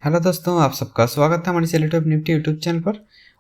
Hello दोस्तों, आप सबका स्वागत है हमारे सेलेक्टिव निफ्टी यूट्यूब चैनल पर।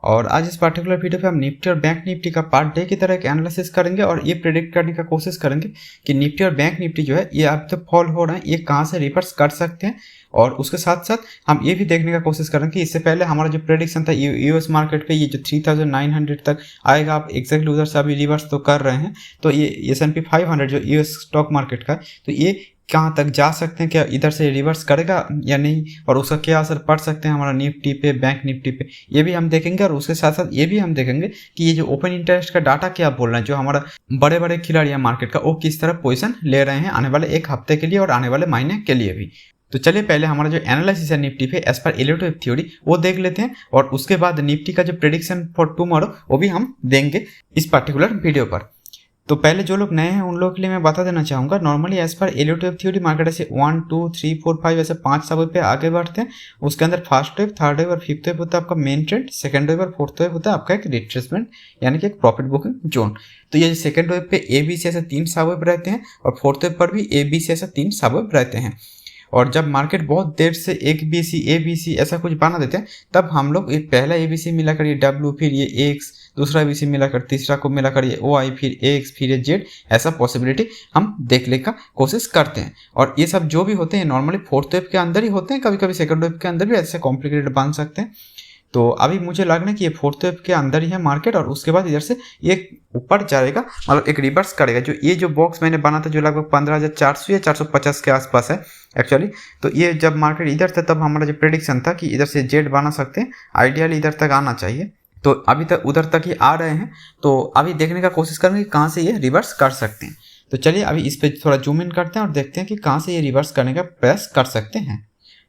और आज इस पार्टिकुलर वीडियो पे हम निफ्टी और बैंक निफ्टी का पार्ट डे की तरह एक एनालिसिस करेंगे और ये प्रेडिक्ट करने का कोशिश करेंगे कि निफ्टी और बैंक निफ्टी जो है ये अब तक फॉल हो रहे हैं, ये कहाँ से रिवर्स कर सकते हैं। और उसके साथ साथ हम ये भी देखने का कोशिश करेंगे कि इससे पहले हमारा जो प्रेडिक्शन था यूएस मार्केट पे ये जो 3900 तक आएगा, आप एक्जैक्टली उधर से अभी रिवर्स तो कर रहे हैं। तो ये S&P 500 जो यूएस स्टॉक मार्केट का है, तो ये कहाँ तक जा सकते हैं, क्या इधर से रिवर्स करेगा या नहीं, और उसका क्या असर पड़ सकते हैं हमारा निफ्टी पे, बैंक निफ्टी पे, ये भी हम देखेंगे। और उसके साथ साथ ये भी हम देखेंगे कि ये जो ओपन इंटरेस्ट का डाटा क्या बोल रहा है, जो हमारा बड़े बड़े खिलाड़ी मार्केट का, वो किस तरह पोजीशन ले रहे हैं आने वाले एक हफ्ते के लिए और आने वाले महीने के लिए भी। तो चलिए पहले हमारा जो एनालिसिस है निफ्टी पे एज पर इलेक्ट्रो थ्योरी वो देख लेते हैं, और उसके बाद निफ्टी का जो प्रेडिक्शन फॉर टुमारो वो भी हम देंगे इस पर्टिकुलर वीडियो पर। तो पहले जो लोग नए हैं उन लोगों के लिए मैं बता देना चाहूँगा, normally as per एलियोट wave theory market ऐसे 1 2 3 4 5 ऐसे 5 सब पे आगे बढ़ते हैं। उसके अंदर फर्स्ट वेव, थर्ड वेव और फिफ्थ वेव होता है आपका मेन ट्रेंड, सेकंड वेव और फोर्थ वेव होता है आपका एक रिट्रेसमेंट यानी कि एक प्रॉफिट बुकिंग जोन। तो ये सेकंड वेव पे ए बी सी ऐसे 3 सब वेव रहते हैं और फोर्थ वेव पर भी ए बी सी ऐसे 3 सब वेव रहते हैं। और जब मार्केट बहुत देर से एक B C A B C ऐसा कुछ बना देते हैं, तब हम लोग ये पहला ए बी सी मिलाकर ये डब्ल्यू, फिर ये एक्स, दूसरा बी सी मिलाकर, तीसरा को मिलाकर ये ओ आई, फिर एक्स, फिर ये जेड, ऐसा पॉसिबिलिटी हम देखने का कोशिश करते हैं। और ये सब जो भी होते हैं नॉर्मली फोर्थ वेव के अंदर ही होते हैं, कभी कभी सेकंड वेव के अंदर भी ऐसे कॉम्प्लिकेटेड बन सकते हैं। तो अभी मुझे लग रहा है कि ये फोर्थ वेव के अंदर ही है मार्केट, और उसके बाद इधर से ये ऊपर जाएगा, मतलब एक रिवर्स करेगा। जो बॉक्स मैंने बना था जो लगभग 15,400 या 450 के आसपास है एक्चुअली, तो ये जब मार्केट इधर था तब हमारा जो प्रेडिक्शन था कि इधर से जेड बना सकते हैं, आइडियली इधर तक आना चाहिए। तो अभी तक उधर तक ही आ रहे हैं, तो अभी देखने का कोशिश करेंगे कि कहाँ से ये रिवर्स कर सकते हैं। तो चलिए अभी इस पर थोड़ा जूम इन करते हैं और देखते हैं कि कहाँ से ये रिवर्स करने का प्रयास कर सकते हैं।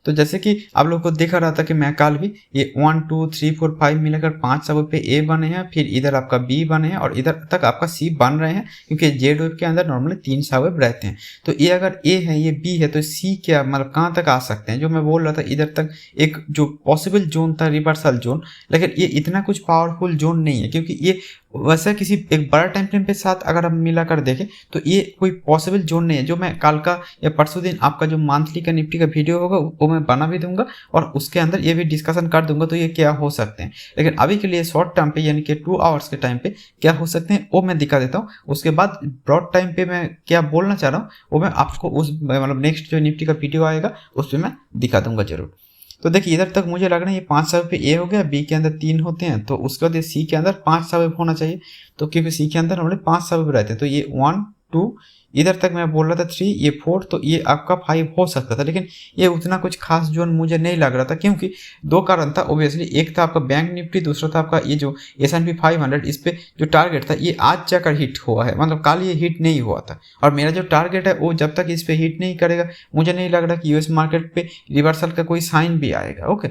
तो जैसे कि आप लोग को दिखा रहा था कि मैं कल भी ये 1 2 3 4 5 मिलाकर 5 सब पे ए बने हैं, फिर इधर आपका बी बने हैं और इधर तक आपका सी बन रहे हैं, क्योंकि जेड वेव के अंदर नॉर्मली 3 सब रहते हैं। तो ये अगर ए है, ये बी है, तो सी क्या मतलब कहाँ तक आ सकते हैं। जो मैं बोल रहा था इधर तक एक जो पॉसिबल जोन था रिवर्सल जोन, लेकिन ये इतना कुछ पावरफुल जोन नहीं है, क्योंकि ये वैसे किसी एक बड़ा टाइम फ्रेम के साथ अगर हम मिला कर देखें तो ये कोई पॉसिबल जोन नहीं है। जो मैं कल का या परसों दिन आपका जो मंथली का निफ्टी का वीडियो होगा वो मैं बना भी दूंगा और उसके अंदर ये भी डिस्कशन कर दूंगा, तो ये क्या हो सकते हैं। लेकिन अभी के लिए शॉर्ट टर्म पे यानी कि 2 आवर्स के टाइम पे क्या हो सकते हैं वो मैं दिखा देता हूँ। उसके बाद ब्रॉड टाइम पे मैं क्या बोलना चाह रहा हूँ वो मैं आपको उस मतलब नेक्स्ट जो निफ्टी का वीडियो आएगा उस पर मैं दिखा दूंगा जरूर। तो देखिए इधर तक मुझे लग रहा है ये 5 सब पे ए हो गया, बी के अंदर 3 होते हैं, तो उसके बाद ये सी के अंदर 5 सब होना चाहिए। तो क्योंकि सी के अंदर हमने 5 सब रहते हैं, तो ये 1 2 इधर तक मैं बोल रहा था 3, ये 4, तो ये आपका 5 हो सकता था। लेकिन ये उतना कुछ खास जोन मुझे नहीं लग रहा था, क्योंकि 2 कारण था ओबियसली। एक था आपका बैंक निफ्टी, दूसरा था आपका ये जो S&P 500, इस पे जो टारगेट था ये आज जाकर हिट हुआ है, मतलब कल ये हिट नहीं हुआ था। और मेरा जो टारगेट है वो जब तक इस पे हिट नहीं करेगा मुझे नहीं लग रहा कि यूएस मार्केट पे रिवर्सल का कोई साइन भी आएगा। ओके,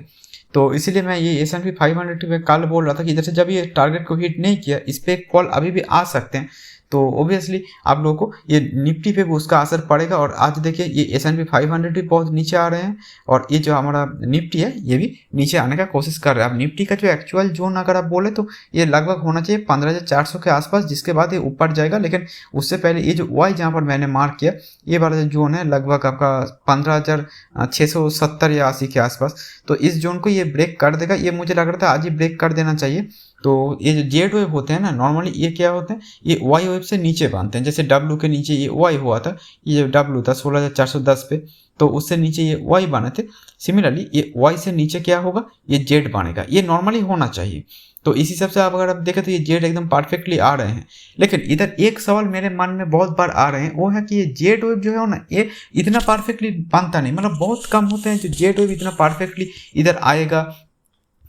तो इसीलिए मैं ये S&P 500 पे कल बोल रहा था कि इधर से जब ये टारगेट को हिट नहीं किया, इस पे एक कॉल अभी भी आ सकते हैं। तो ओबियसली आप लोगों को ये निफ्टी पे भी उसका असर पड़ेगा। और आज देखिए ये S&P 500 भी बहुत नीचे आ रहे हैं और ये जो हमारा निफ्टी है ये भी नीचे आने का कोशिश कर रहा है। अब निफ्टी का जो एक्चुअल जोन अगर आप बोले तो ये लगभग होना चाहिए 15,400 के आसपास, जिसके बाद ये ऊपर जाएगा। लेकिन उससे पहले ये जो वाई जहाँ पर मैंने मार्क किया ये वाला जो जोन है लगभग आपका 15,670 या 80 के आसपास, तो इस जोन को ये ब्रेक कर देगा। ये मुझे लग रहा था आज ही ब्रेक कर देना चाहिए। तो ये जो जेड वेव होते हैं ना नॉर्मली ये क्या होते हैं, ये वाई वेव से नीचे बनते हैं। जैसे डब्ल्यू के नीचे ये वाई हुआ था, ये जो डब्ल्यू था 16,410 पे, तो उससे नीचे ये वाई बने थे। सिमिलरली ये वाई से नीचे क्या होगा, ये जेड बनेगा। ये नॉर्मली होना चाहिए। तो इस हिसाब से आप अगर आप देखें तो ये जेड एकदम परफेक्टली आ रहे हैं। लेकिन इधर एक सवाल मेरे मन में बहुत बार आ रहे हैं, वो है कि ये जेड वेव जो है ना ये इतना परफेक्टली बनता नहीं, मतलब बहुत कम होते हैं जो जेड वेव इतना परफेक्टली इधर आएगा,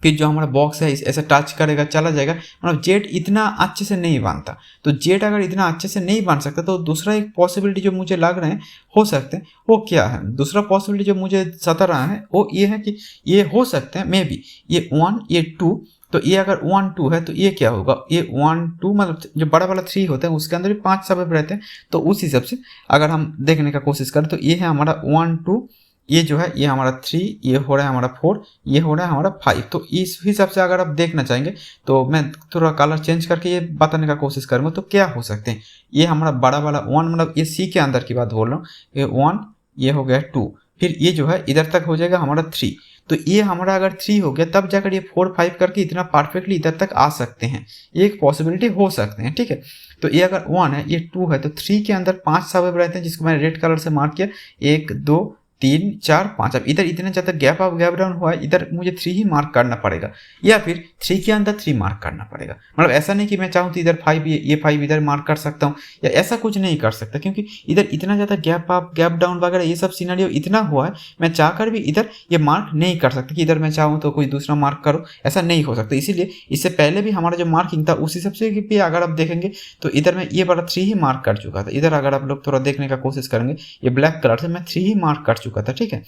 फिर जो हमारा बॉक्स है ऐसे टच करेगा चला जाएगा, मतलब जेड इतना अच्छे से नहीं बनता। तो जेड अगर इतना अच्छे से नहीं बन सकता तो दूसरा एक पॉसिबिलिटी जो मुझे लग रहे हैं हो सकते हैं वो क्या है, दूसरा पॉसिबिलिटी जो मुझे सता रहा है वो ये है कि ये हो सकते हैं मे बी ये 1 ये 2, तो ये अगर 1 2 है तो ये क्या होगा, ये 1 2 मतलब जो बड़ा वाला 3 होता है उसके अंदर भी 5 सब रहते हैं। तो उस हिसाब से अगर हम देखने का कोशिश करें तो ये है हमारा 1 2, ये जो है ये हमारा 3, ये हो रहा है हमारा 4, ये हो रहा है हमारा 5। तो इस हिसाब से अगर आप देखना चाहेंगे तो मैं थोड़ा कलर चेंज करके ये बताने का कोशिश करूँगा। तो क्या हो सकते हैं, ये हमारा बड़ा वाला 1 मतलब ये सी के अंदर की बात बोल रहा हूँ, ये 1 ये हो गया 2, फिर ये जो है इधर तक हो जाएगा हमारा 3। तो ये हमारा अगर 3 हो गया तब जाकर ये 4 5 करके इतना परफेक्टली इधर तक आ सकते हैं, ये एक पॉसिबिलिटी हो सकते हैं, ठीक है। तो ये अगर 1 है, ये 2 है, तो 3 के अंदर 5 सबवेव रहते हैं जिसको मैंने रेड कलर से मार्क किया, 1 2 3 4 5। अब इधर इतने ज़्यादा गैप अप गैप डाउन हुआ है, इधर मुझे 3 ही मार्क करना पड़ेगा या फिर 3 के अंदर 3 मार्क करना पड़ेगा। मतलब ऐसा नहीं कि मैं चाहूँ तो इधर 5 ये 5 इधर मार्क कर सकता हूँ या ऐसा कुछ नहीं कर सकता, क्योंकि इधर इतना ज़्यादा गैप अप गैप डाउन वगैरह ये सब सिनेरियो इतना हुआ है, मैं चाहकर भी इधर ये मार्क नहीं कर सकता कि इधर मैं चाहूँ तो कोई दूसरा मार्क करो, ऐसा नहीं हो सकता। इसीलिए इससे पहले भी हमारा जो मार्किंग था उस हिसाब से भी अगर आप देखेंगे तो इधर मैं ये वाला 3 ही मार्क कर चुका था। इधर अगर आप लोग थोड़ा देखने का कोशिश करेंगे, ये ब्लैक कलर से मैं 3 ही मार्क कर चुका था, ठीक है।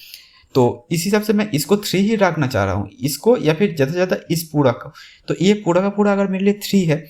तो इस हिसाब से मैं इसको 3 ही रखना चाह रहा हूँ, इसको या फिर ज़्यादा से ज़्यादा इस पूरा का। तो ये पूरा का पूरा अगर मेरे लिए 3 है,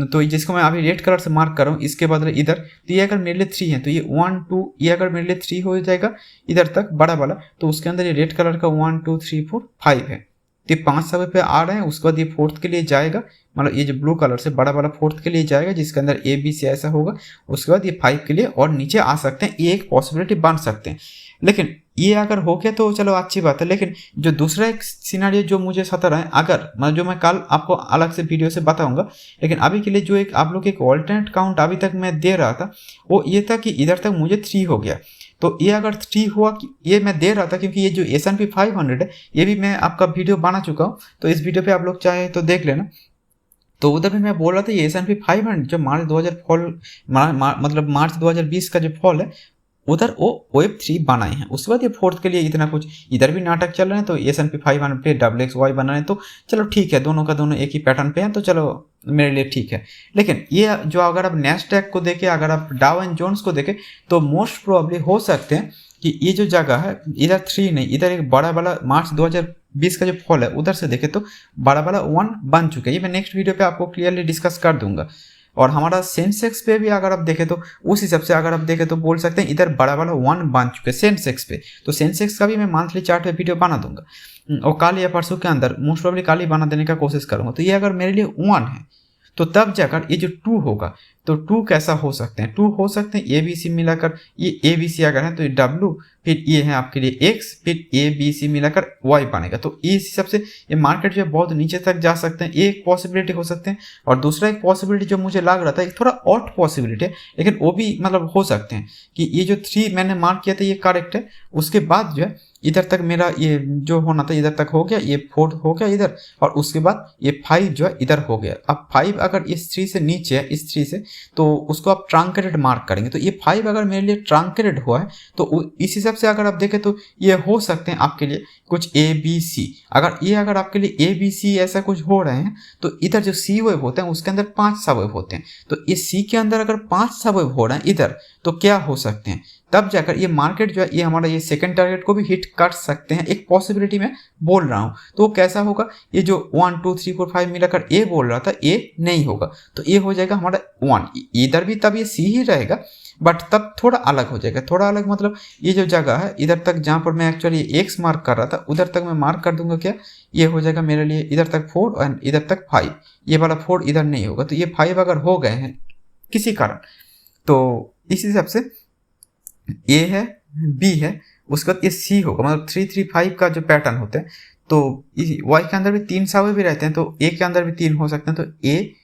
तो जिसको मैं अभी रेड कलर से मार्क कर रहा हूँ, इसके बदले इधर, तो ये अगर मेरे लिए 3 है तो ये 1 2, ये अगर मेरे लिए 3 हो जाएगा इधर तक बड़ा वाला, तो उसके अंदर ये रेड कलर का 1 2 3 4 5 है। तो ये 5 सबवे पे आ रहे हैं, उसके बाद ये 4th के लिए जाएगा, मतलब ये जो ब्लू कलर से बड़ा वाला 4th के लिए जाएगा जिसके अंदर ए बी सी ऐसा होगा, उसके बाद ये 5 के लिए और नीचे आ सकते हैं, ये एक पॉसिबिलिटी बन सकते हैं। लेकिन ये अगर हो गया तो चलो अच्छी बात है, लेकिन जो दूसरा एक सिनेरियो जो मुझे सता रहा है, अगर मतलब जो मैं कल आपको अलग से वीडियो से बताऊंगा, लेकिन अभी के लिए जो एक आप लोग एक ऑल्टरनेट काउंट अभी तक मैं दे रहा था वो ये था कि इधर तक मुझे 3 हो गया। तो ये अगर 3 हुआ, ये मैं दे रहा था क्योंकि ये जो S&P 500 है ये भी मैं आपका वीडियो बना चुका हूँ, तो इस वीडियो पे आप लोग चाहे तो देख लेना। तो उधर भी मैं बोल रहा था ये S&P 500 जो मार्च 2020 का जो फॉल है, उधर वो वेब 3 बनाए हैं। उसके बाद ये 4th के लिए इतना कुछ इधर भी नाटक चल रहे हैं, तो S&P 500 पे WXY बना रहे हैं, तो चलो ठीक है, दोनों का दोनों एक ही पैटर्न पे हैं, तो चलो मेरे लिए ठीक है। लेकिन ये जो अगर आप नैस्डैक को देखें, अगर आप डाउ एंड जोन्स को देखें, तो मोस्ट प्रोबेबली हो सकते हैं कि ये जो जगह है इधर 3 नहीं, इधर एक बड़ा वाला मार्च 2020 का जो फॉल है उधर से देखें तो बड़ा वाला 1 बन चुका है। ये मैं नेक्स्ट वीडियो पे आपको क्लियरली डिस्कस कर दूंगा। और हमारा सेंसेक्स पे भी अगर आप देखें तो उस हिसाब से अगर आप देखें तो बोल सकते हैं इधर बड़ा वाला 1 बन चुके हैं सेंसेक्स पे। तो सेंसेक्स का भी मैं मंथली चार्ट पे वीडियो बना दूंगा और कल या परसों के अंदर मोस्ट प्रोबेबली कल ही बना देने का कोशिश करूंगा। तो ये अगर मेरे लिए 1 है तो तब जाकर ये जो 2 होगा, तो 2 कैसा हो सकते हैं, 2 हो सकते हैं ए बी सी मिलाकर, ये ए बी सी अगर है तो ये W, फिर ये है आपके लिए X, फिर ए बी सी मिलाकर Y बनेगा। तो इस हिसाब से ये मार्केट जो है बहुत नीचे तक जा सकते हैं, ये एक पॉसिबिलिटी हो सकते हैं। और दूसरा एक पॉसिबिलिटी जो मुझे लग रहा था, एक थोड़ा ऑट पॉसिबिलिटी है, लेकिन वो भी मतलब हो सकते हैं कि ये जो 3 मैंने मार्क किया था ये करेक्ट है, उसके बाद जो है इधर तक मेरा ये जो होना था इधर तक हो गया, ये 4 हो गया इधर, और उसके बाद ये 5 जो है इधर हो गया। अब 5 अगर इस 3 से नीचे है, इस 3 से, तो उसको आप ट्रंकेटेड मार्क करेंगे। तो ये 5 अगर मेरे लिए ट्रंकेटेड हुआ है तो इस हिसाब से अगर आप देखें तो ये हो सकते हैं आपके लिए कुछ ए बी सी। अगर आपके लिए ए बी सी ऐसा कुछ हो रहे हैं, तो इधर जो सी वेव होते हैं उसके अंदर 5 सबवेव होते हैं। तो इस सी के अंदर अगर 5 सबवेव हो रहे हैं इधर, तो क्या हो सकते हैं, तब जाकर ये मार्केट जो है ये हमारा ये सेकंड टारगेट को भी हिट कर सकते हैं, एक पॉसिबिलिटी में बोल रहा हूँ। तो वो कैसा होगा, ये जो 1 2 3 4 5 मिलाकर ए बोल रहा था, ए नहीं होगा, तो ये हो जाएगा हमारा 1। इधर भी तब ये सी ही रहेगा, बट तब थोड़ा अलग हो जाएगा। थोड़ा अलग मतलब ये जो जगह है इधर तक जहाँ पर मैं एक्चुअली एक्स मार्क कर रहा था, उधर तक मैं मार्क कर दूंगा, क्या ये हो जाएगा मेरे लिए इधर तक 4 और इधर तक 5। ये वाला 4 इधर नहीं होगा, तो ये 5 अगर हो गए हैं किसी कारण, तो इस हिसाब से ए है, बी है, उसके बाद ये सी होगा, मतलब 3 3 5 का जो पैटर्न होता है। तो वाई के अंदर भी 3 सबवे भी रहते हैं, तो ए के अंदर भी 3 हो सकते हैं। तो ए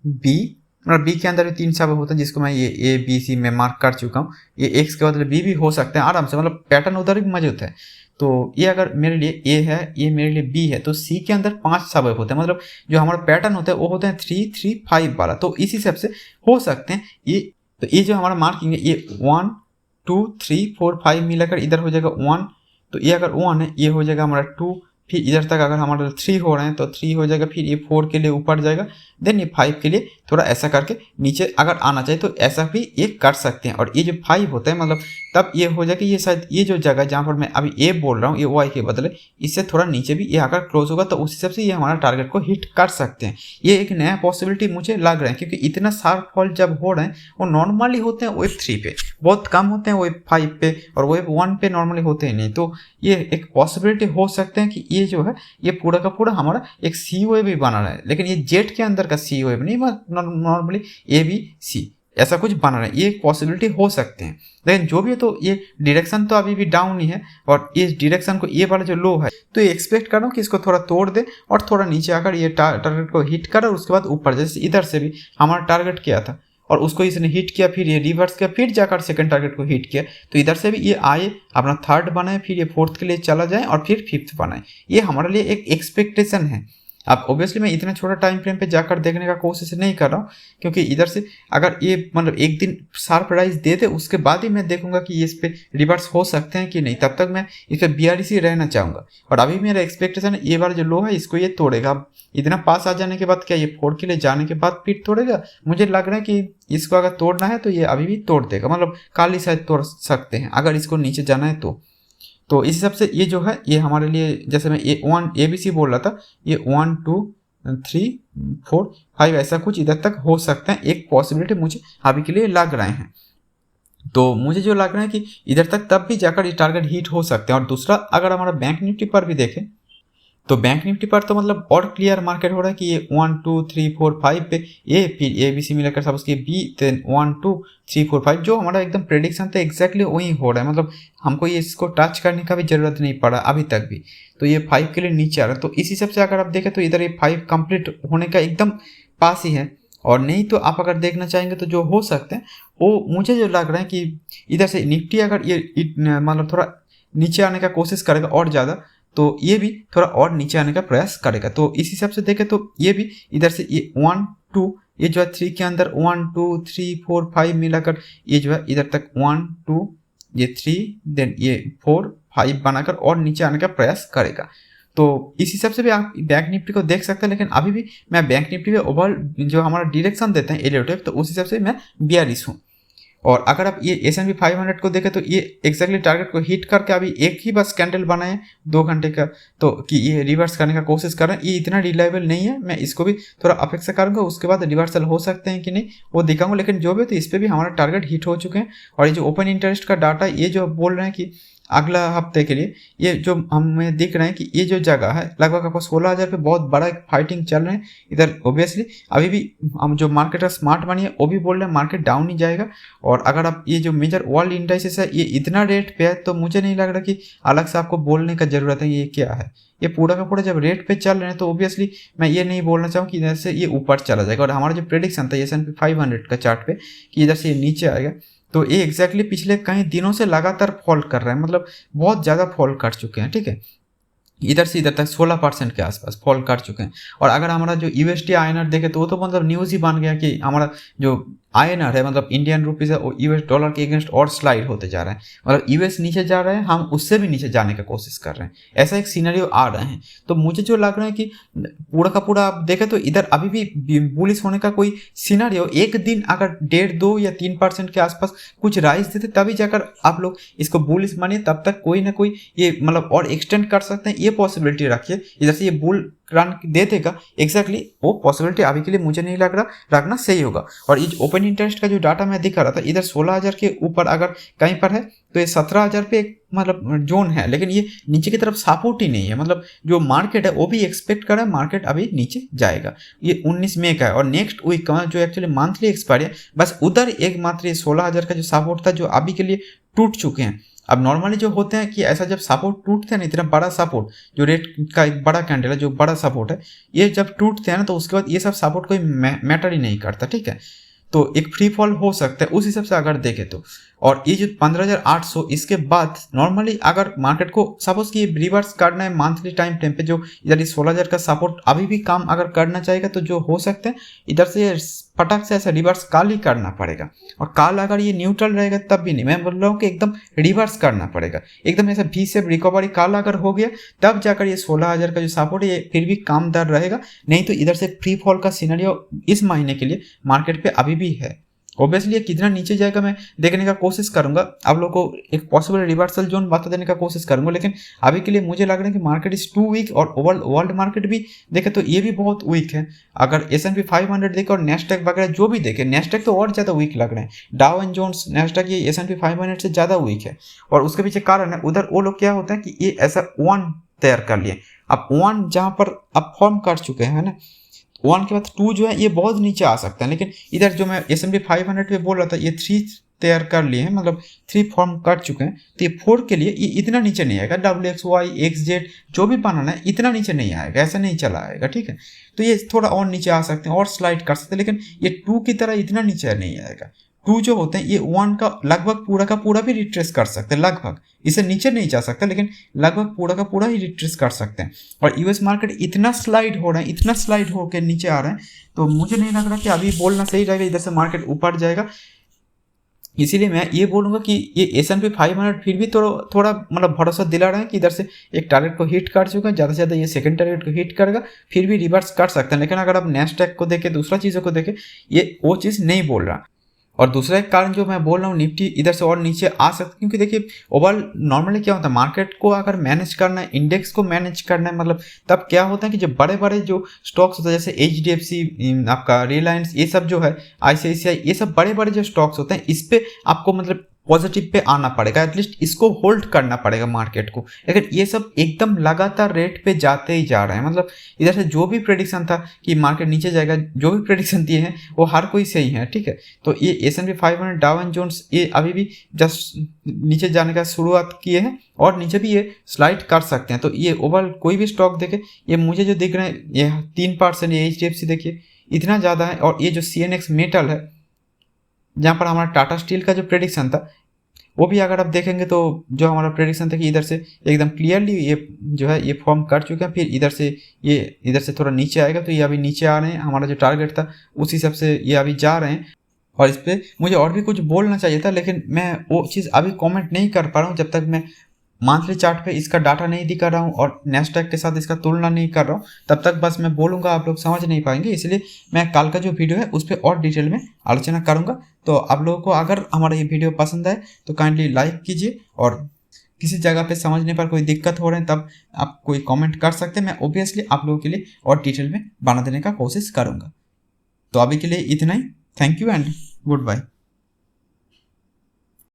बी, मतलब बी के अंदर भी 3 सबवे होते हैं, जिसको मैं ये ए बी सी में मार्क कर चुका हूँ। ये एक्स के बदले बी भी हो सकते हैं आराम से, मतलब पैटर्न उधर भी मौजूद है। तो ये अगर मेरे लिए ए है, ये मेरे लिए बी है, तो सी के अंदर 5 सबवे होते हैं, मतलब जो हमारा पैटर्न होता है वो होते हैं 3 3 5 वाला। तो इसी हिसाब से हो सकते हैं ये। तो ये जो हमारा मार्किंग है ये 1 2 3 4 5 मिलाकर इधर हो जाएगा 1। तो ये अगर 1 है, ये हो जाएगा हमारा 2, फिर इधर तक अगर हमारा 3 हो रहे हैं तो 3 हो जाएगा, फिर ये 4 के लिए ऊपर जाएगा, देन ये 5 के लिए थोड़ा ऐसा करके नीचे अगर आना चाहिए तो ऐसा भी ये कर सकते हैं। और ये जो 5 होता है, मतलब तब ये हो जाएगा, ये शायद ये जो जगह जहाँ पर मैं अभी ए बोल रहा हूँ, ये वाई के बदले इससे थोड़ा नीचे भी ये आकर क्लोज होगा, तो उस हिसाब से ये हमारा टारगेट को हिट कर सकते हैं। ये एक नया पॉसिबिलिटी मुझे लग रहा है, क्योंकि इतना शार्प फॉल जब हो रहे हैं वो नॉर्मली होते हैं वेब 3 पे, बहुत कम होते हैं वेब 5 पे, और वेब 1 पे नॉर्मली होते हैं नहीं। तो ये एक पॉसिबिलिटी हो सकते हैं कि ये जो है ये पूरा का पूरा हमारा एक सी वेव भी बना रहा है, लेकिन ये जेट के अंदर का सी वेव नहीं, नॉर्मली ए बी सी ऐसा कुछ बना रहे हैं, ये एक पॉसिबिलिटी हो सकते हैं। लेकिन जो भी है तो ये डायरेक्शन तो अभी भी डाउन ही है और इस डायरेक्शन को ये वाला जो लो है तो ये एक्सपेक्ट कर रहा हूँ कि इसको थोड़ा तोड़ दे और थोड़ा नीचे आकर ये टारगेट को हिट करे और उसके बाद ऊपर, जैसे इधर से भी हमारा टारगेट किया था और उसको इसने हिट किया, फिर ये रिवर्स किया, फिर जाकर सेकंड टारगेट को हिट किया, तो इधर से भी ये आए, अपना थर्ड बनाए, फिर ये फोर्थ के लिए चला जाए और फिर फिफ्थ बनाए। ये हमारे लिए एक एक्सपेक्टेशन है। अब ऑब्वियसली मैं इतना छोटा टाइम फ्रेम पे जाकर देखने का कोशिश नहीं कर रहा हूँ, क्योंकि इधर से अगर ये मतलब एक दिन शार्प राइज दे दे उसके बाद ही मैं देखूंगा कि ये इस पे रिवर्स हो सकते हैं कि नहीं, तब तक मैं इस पर BRC रहना चाहूँगा। और अभी मेरा एक्सपेक्टेशन है ये वाला जो लो है इसको ये तोड़ेगा। अब इतना पास आ जाने के बाद क्या ये 4 के लिए जाने के बाद फिर तोड़ेगा? मुझे लग रहा है कि इसको अगर तोड़ना है तो ये अभी भी तोड़ देगा, मतलब कल ही शायद तोड़ सकते हैं अगर इसको नीचे जाना है तो इस हिसाब से ये जो है ये हमारे लिए, जैसे मैं ABC बोल रहा था, ये 1 2 3 4 5 ऐसा कुछ इधर तक हो सकता है, एक पॉसिबिलिटी मुझे अभी के लिए लग रहे हैं। तो मुझे जो लग रहा है कि इधर तक तब भी जाकर ये टारगेट हिट हो सकते हैं। और दूसरा अगर हमारा बैंक निफ्टी पर भी देखें तो बैंक निफ्टी पर तो मतलब और क्लियर मार्केट हो रहा है कि ये 1 2 3 4 5 पे ए, फिर ABC मिलाकर सब उसके B, देन 1 2 3 4 5 जो हमारा एकदम प्रेडिक्शन था एग्जैक्टली वही हो रहा है। मतलब हमको ये इसको टच करने का भी जरूरत नहीं पड़ा अभी तक भी। तो ये 5 के लिए नीचे आ रहा है, तो इस हिसाब से अगर आप देखें तो इधर ये 5 कंप्लीट होने का एकदम पास ही है। और नहीं तो आप अगर देखना चाहेंगे तो जो हो सकते हैं वो मुझे जो लग रहा है कि इधर से निफ्टी अगर ये मतलब थोड़ा नीचे आने का कोशिश करेगा और ज़्यादा, तो ये भी थोड़ा और नीचे आने का प्रयास करेगा। तो इस हिसाब से देखें तो ये भी इधर से ये 1 2 ये जो है 3 के अंदर 1 2 3 4 5 मिलाकर ये जो है इधर तक 1 2 ये 3 देन ये 4 5 बनाकर और नीचे आने का प्रयास करेगा। तो इस हिसाब से भी आप बैंक निफ्टी को देख सकते हैं। लेकिन अभी भी मैं बैंक निफ्टी में ओवरऑल जो हमारा डायरेक्शन देते हैं एलियोटिव, तो उस हिसाब से मैं बियरिश हूँ। और अगर आप ये S&P 500 को देखें तो ये एक्जैक्टली टारगेट को हिट करके अभी एक ही बस कैंडल बनाए 2 घंटे का, तो कि ये रिवर्स करने का कोशिश कर रहे हैं। ये इतना रिलायबल नहीं है, मैं इसको भी थोड़ा अपेक्षा करूंगा, उसके बाद रिवर्सल हो सकते हैं कि नहीं वो दिखाऊंगा। लेकिन जो भी तो इस पर भी हमारा टारगेट हिट हो चुके हैं। और ये जो ओपन इंटरेस्ट का डाटा ये जो बोल रहे हैं कि अगला हफ्ते के लिए ये जो हमें दिख रहे हैं कि ये जो जगह है लगभग आपको 16,000 पे बहुत बड़ा एक फाइटिंग चल रहे हैं इधर। ऑब्वियसली अभी भी हम जो मार्केट का स्मार्ट मनी है वो भी बोल रहे हैं मार्केट डाउन ही जाएगा। और अगर आप ये जो मेजर वर्ल्ड इंडाइसेस है ये इतना रेट पे है तो मुझे नहीं लग रहा कि अलग से आपको बोलने का जरूरत है ये क्या है। ये पूरा का पूरा जब रेट पे चल रहे हैं तो ऑब्वियसली मैं ये नहीं बोलना चाहूँ कि इधर से ये ऊपर चला जाएगा। और हमारा जो प्रेडिक्शन था S&P 500 का चार्ट पे कि इधर से ये नीचे आएगा, तो ये एग्जैक्टली पिछले कई दिनों से लगातार फॉल कर रहा है, मतलब बहुत ज़्यादा फॉल कर चुके हैं। ठीक है, इधर से इधर तक 16% के आसपास फॉल कर चुके हैं। और अगर हमारा जो USD INR देखे तो वो तो मतलब न्यूज़ ही बन गया कि हमारा जो INR है मतलब इंडियन रुपीज़ है वो US डॉलर के अगेंस्ट और स्लाइड होते जा रहे हैं। मतलब US नीचे जा रहे हैं, हम उससे भी नीचे जाने का कोशिश कर रहे हैं, ऐसा एक सीनरियो आ रहे हैं। तो मुझे जो लग रहा है कि पूरा का पूरा आप देखें तो इधर अभी भी बुलिश होने का कोई सीनरियो, एक दिन अगर 1.5 2 या 3% के आसपास कुछ राइज देते तभी जाकर आप लोग इसको बुलिश मानिए, तब तक कोई ना कोई ये मतलब और एक्सटेंड कर सकते हैं, ये पॉसिबिलिटी रखिए। इधर से ये बुल रन दे देगा एग्जैक्टली वो पॉसिबिलिटी अभी के लिए मुझे नहीं लग रहा रखना सही होगा। और ये ओपन इंटरेस्ट का जो डाटा मैं दिखा रहा था इधर 16,000 के ऊपर अगर कहीं पर है तो ये 17,000 पे एक मतलब जोन है, लेकिन ये नीचे की तरफ सपोर्ट ही नहीं है। मतलब जो मार्केट है वो भी एक्सपेक्ट कर रहा है मार्केट अभी नीचे जाएगा। ये 19 मई का है और नेक्स्ट वीक का जो एक्चुअली मंथली एक्सपायरी है बस उधर एकमात्र ये 16,000 का जो सपोर्ट था जो अभी के लिए टूट चुके हैं। अब नॉर्मली जो होते हैं कि ऐसा जब सपोर्ट टूटते हैं ना, इतना बड़ा सपोर्ट जो रेट का एक बड़ा कैंडल है जो बड़ा सपोर्ट है, ये जब टूटते हैं ना तो उसके बाद ये सब सपोर्ट कोई मैटर ही नहीं करता। ठीक है, तो एक फ्री फॉल हो सकता है उस हिसाब से अगर देखें तो। और ये जो 15,800 इसके बाद नॉर्मली अगर मार्केट को सपोज कि रिवर्स करना है मंथली टाइम फ्रेम पे जो इधर ये 16,000 का सपोर्ट अभी भी काम अगर करना चाहेगा तो जो हो सकते हैं इधर से फटाक से ऐसा रिवर्स कल ही करना पड़ेगा। और कल अगर ये न्यूट्रल रहेगा तब भी नहीं, मैं बोल रहा हूँ कि एकदम रिवर्स करना पड़ेगा, एकदम ऐसा V शेप रिकवरी कल अगर हो गया तब जाकर ये 16,000 का जो सपोर्ट है ये फिर भी कामदार रहेगा। नहीं तो इधर से फ्री फॉल का सिनेरियो इस महीने के लिए मार्केट पे अभी भी है। ऑब्वियसली ये कितना नीचे जाएगा मैं देखने का कोशिश करूंगा, आप लोगों को एक पॉसिबल रिवर्सल जोन बता देने का कोशिश करूंगा। लेकिन अभी के लिए मुझे लग रहा है कि मार्केट इज टू वीक। और वर्ल्ड मार्केट भी देखे तो ये भी बहुत वीक है। अगर S&P 500 देखे और नेस्डैक वगैरह जो भी देखे, नेस्डैक तो और ज़्यादा वीक लग रहे हैं, डाउ एंड जोन्स नेस्डैक ये S&P 500 से ज़्यादा वीक है। और उसके पीछे कारण है उधर वो लोग क्या होता है कि ये ऐसा वन तैयार कर लिए, अब वन जहाँ पर अब फॉर्म कर चुके हैं ना 1 के बाद 2 जो है ये बहुत नीचे आ सकता है, लेकिन इधर जो मैं S&P 500 पे बोल रहा था ये 3 तैयार कर लिए हैं, मतलब 3 फॉर्म कर चुके हैं, तो ये 4 के लिए ये इतना नीचे नहीं आएगा। WXY XZ जो भी बनाना है इतना नीचे नहीं आएगा, ऐसा नहीं चला आएगा, ठीक है। तो ये थोड़ा और नीचे आ सकते हैं और स्लाइड कर सकते हैं, लेकिन ये 2 की तरह इतना नीचे नहीं आएगा। 2 जो होते हैं ये 1 का लगभग पूरा का पूरा भी रिट्रेस कर सकते हैं, लगभग इसे नीचे नहीं जा सकता, लेकिन लगभग पूरा का पूरा ही रिट्रेस कर सकते हैं। और यूएस मार्केट इतना स्लाइड हो रहा है, इतना स्लाइड होकर नीचे आ रहा है, तो मुझे नहीं लग रहा कि अभी बोलना सही रहेगा इधर से मार्केट ऊपर जाएगा। इसीलिए मैं ये बोलूँगा कि ये S&P 500 फिर भी थोड़ा मतलब भरोसा दिला रहे हैं कि इधर से एक टारगेट को हिट कर चुके हैं, ज़्यादा से ज़्यादा ये सेकंड टारगेट को हिट करेगा, फिर भी रिवर्स कर सकते हैं। लेकिन अगर आप नैस्डैक को देखें, दूसरा चीज़ों को देखें, ये वो चीज़ नहीं बोल रहा। और दूसरा एक कारण जो मैं बोल रहा हूँ निफ्टी इधर से और नीचे आ सकता है, क्योंकि देखिए ओवरऑल नॉर्मली क्या होता है, मार्केट को अगर मैनेज करना है, इंडेक्स को मैनेज करना है, मतलब तब क्या होता है कि जो बड़े बड़े जो स्टॉक्स होते हैं जैसे HDFC, आपका रिलायंस, ये सब जो है ICICI, ये सब बड़े बड़े जो स्टॉक्स होते हैं इस पे आपको मतलब पॉजिटिव पे आना पड़ेगा, एटलीस्ट इसको होल्ड करना पड़ेगा मार्केट को। लेकिन ये सब एकदम लगातार रेट पे जाते ही जा रहे हैं, मतलब इधर से जो भी प्रेडिक्शन था कि मार्केट नीचे जाएगा, जो भी प्रेडिक्शन दिए हैं वो हर कोई सही है, ठीक है। तो ये S&P 500, डाउ एंड जोन्स ये अभी भी जस्ट नीचे जाने का शुरुआत किए हैं और नीचे भी ये स्लाइड कर सकते हैं। तो ये ओवरऑल कोई भी स्टॉक देखे, ये मुझे जो दिख रहे हैं ये 3%, ये HDFC देखिए इतना ज़्यादा है, और ये जो CNX मेटल है जहाँ पर हमारा टाटा स्टील का जो प्रेडिक्शन था वो भी अगर आप देखेंगे तो जो हमारा प्रेडिक्शन था कि इधर से एकदम क्लियरली ये जो है ये फॉर्म कर चुके हैं, फिर इधर से थोड़ा नीचे आएगा, तो ये अभी नीचे आ रहे हैं। हमारा जो टारगेट था उस हिसाब से ये अभी जा रहे हैं। और इस पर मुझे और भी कुछ बोलना चाहिए था, लेकिन मैं वो चीज़ अभी कॉमेंट नहीं कर पा रहा हूँ जब तक मैं मंथली चार्ट पे इसका डाटा नहीं दिखा रहा हूँ और नैस्डैक के साथ इसका तुलना नहीं कर रहा हूँ, तब तक बस मैं बोलूँगा आप लोग समझ नहीं पाएंगे। इसलिए मैं कल का जो वीडियो है उस पर और डिटेल में आलोचना करूँगा। तो आप लोगों को अगर हमारा ये वीडियो पसंद आए तो काइंडली लाइक कीजिए, और किसी जगह पे समझने पर कोई दिक्कत हो रहे हैं तब आप कोई कमेंट कर सकते हैं, मैं ऑब्वियसली आप लोगों के लिए और डिटेल में बना देने का कोशिश करूँगा। तो अभी के लिए इतना ही। Thank you and good bye.